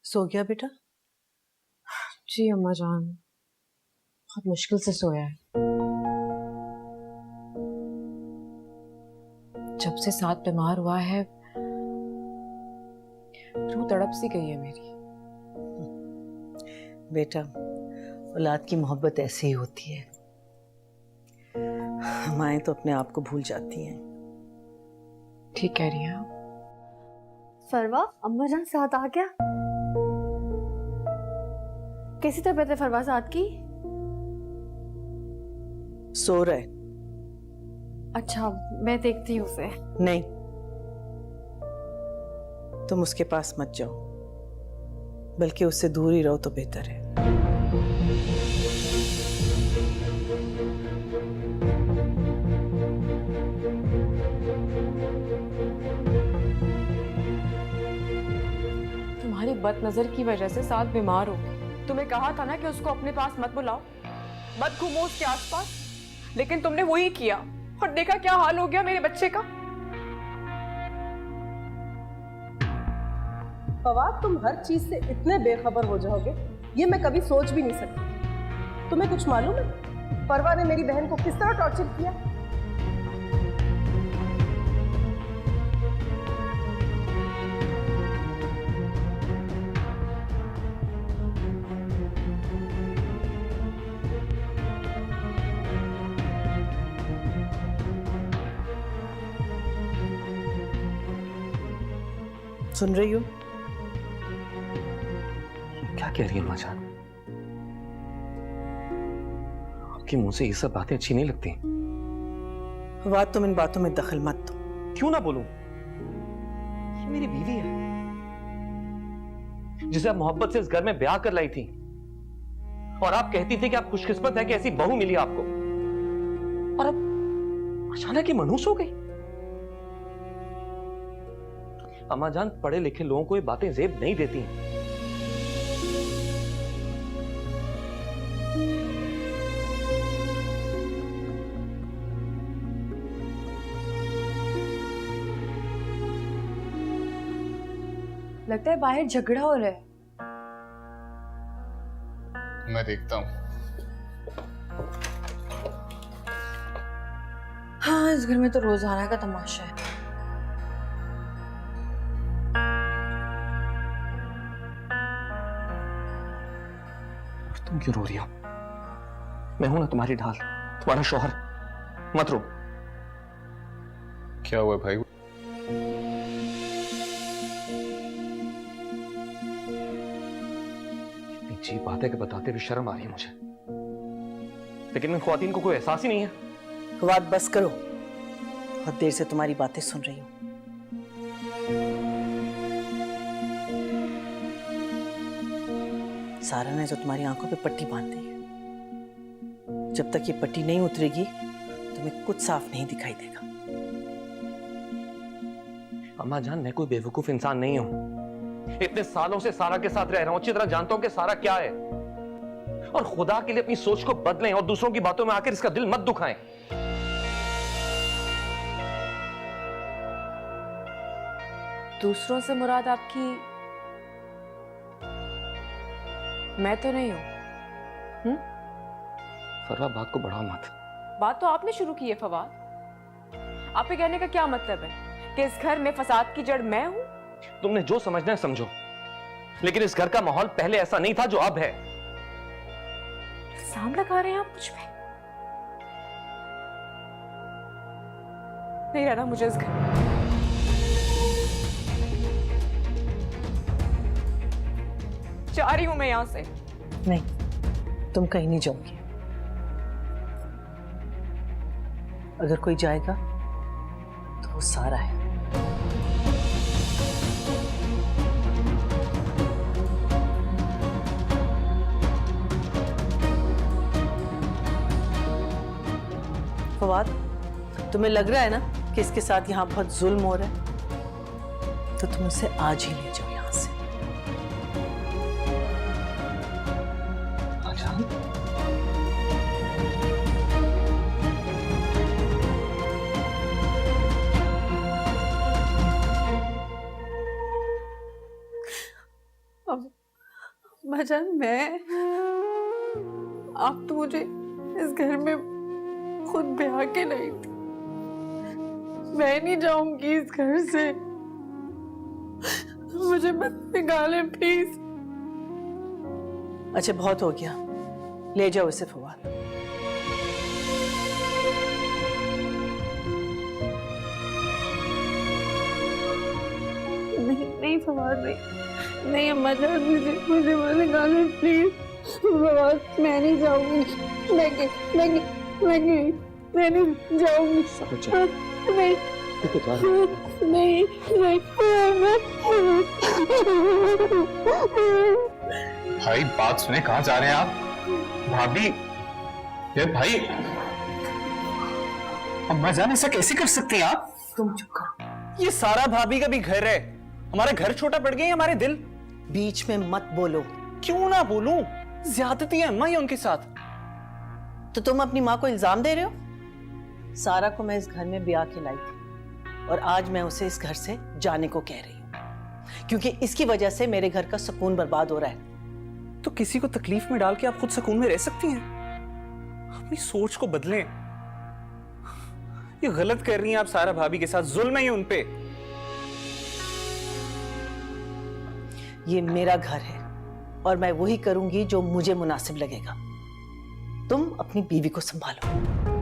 सो गया बेटा? जी अम्मा जान, बहुत मुश्किल से सोया है। जब से साथ बीमार हुआ है रूह तड़प सी गई है मेरी। बेटा, औलाद की मोहब्बत ऐसे ही होती है। माएँ तो अपने आप को भूल जाती हैं। ठीक कह रही हैं आप। फरवा, अम्मा जान साथ आ गया। कैसी तबीयत है फरवा साथ की? सो रहे? अच्छा, मैं देखती हूँ उसे। नहीं, तुम उसके पास मत जाओ, बल्कि उससे दूर ही रहो तो बेहतर है। तुम्हारी बदनजर की वजह से साथ बीमार हो गई। तुम्हें कहा था ना कि उसको अपने पास मत बुलाओ, मत घूमो उसके आसपास, लेकिन तुमने वही किया और देखा क्या हाल हो गया मेरे बच्चे का। फवाद, तुम हर चीज से इतने बेखबर हो जाओगे ये मैं कभी सोच भी नहीं सकती। तुम्हें कुछ मालूम है परवा ने मेरी बहन को किस तरह टॉर्चर किया? सुन रही हो? क्या कह रही है माँ जान? आपके मुंह से ये सब बातें अच्छी नहीं लगती। फवाद, तुम इन बातों में दखल मत दो। क्यों ना बोलूं? ये मेरी बीवी है, जिसे आप मोहब्बत से इस घर में ब्याह कर लाई थी, और आप कहती थी कि आप खुशकिस्मत है कि ऐसी बहू मिली आपको, और अब अचानक ही मनहूस हो गई। अम्मा जान, पढ़े लिखे लोगों को ये बातें जेब नहीं देती हैं। लगता है बाहर झगड़ा हो रहा है। मैं देखता हूँ। हाँ, इस घर में तो रोजाना का तमाशा है। तुम क्यों रो रही हो? मैं हूं ना तुम्हारी ढाल, तुम्हारा शौहर। मत रो। क्या हुआ भाई? इतनी अजीब बात है कि बताते हुए शर्म आ रही है मुझे, लेकिन इन ख्वातीन को कोई एहसास ही नहीं है। फवाद, बस करो, बहुत देर से तुम्हारी बातें सुन रही हूँ। सारा ने जो तुम्हारी आंखों पे पट्टी बांध दी है, जब तक ये पट्टी नहीं उतरेगी तुम्हें कुछ साफ नहीं दिखाई देगा। अम्मा जान, मैं कोई बेवकूफ इंसान नहीं हूं। इतने सालों से सारा के साथ रह रहा हूं, अच्छी तरह जानता हूं कि सारा क्या है। और खुदा के लिए अपनी सोच को बदलें और दूसरों की बातों में आकर इसका दिल मत दुखाएं। दूसरों से मुराद आपकी मैं तो नहीं हूं। फरवा, बात को बढ़ाओ मत। बात तो आपने शुरू की है फवाद। आपके कहने का क्या मतलब है कि इस घर में फसाद की जड़ मैं हूं? तुमने जो समझना है समझो, लेकिन इस घर का माहौल पहले ऐसा नहीं था जो अब है। इल्जाम लगा रहे हैं आप मुझ पे? नहीं रहना मुझे इस घर में। जा रही हूं मैं यहां से। नहीं, तुम कहीं नहीं जाओगी। अगर कोई जाएगा तो वो सारा है। फवाद, तुम्हें लग रहा है ना कि इसके साथ यहाँ बहुत जुल्म हो रहा है, तो तुम उसे आज ही ले जाओ यहाँ से। अब भजन मैं आप तो मुझे इस घर में खुद ब्याह के लाई थी। मैं नहीं जाऊंगी इस घर से, मुझे मत निकाले प्लीज। अच्छा बहुत हो गया, ले जाओ इसे फवाद। नहीं नहीं फवाद नहीं, नहीं अम्मा जान मुझे मत निकाले प्लीज। फवाद मैं नहीं जाऊंगी, मैं नहीं जाऊंगी। नहीं नहीं नहीं भाई बात सुने, कहाँ जा रहे हैं आप? भाभी, ये भाई, अम्मा जान ऐसा कैसे कर सकती हैं आप? तुम चुप करो, ये सारा भाभी का भी घर है, हमारा घर छोटा पड़ गया हमारे दिल। बीच में मत बोलो। क्यों ना बोलूं, ज्यादती है अम्मा ये उनके साथ। तो तुम अपनी माँ को इल्जाम दे रहे हो? सारा को मैं इस घर में ब्याह के लाई थी और आज मैं उसे इस घर से जाने को कह रही हूँ, क्योंकि इसकी वजह से मेरे घर का सुकून बर्बाद हो रहा है। तो किसी को तकलीफ में डाल के आप खुद सुकून में रह सकती हैं? अपनी सोच को बदलें। ये गलत कर रही हैं आप सारा भाभी के साथ, जुल्म है ये उनपे। ये मेरा घर है और मैं वही करूंगी जो मुझे मुनासिब लगेगा। तुम अपनी बीवी को संभालो।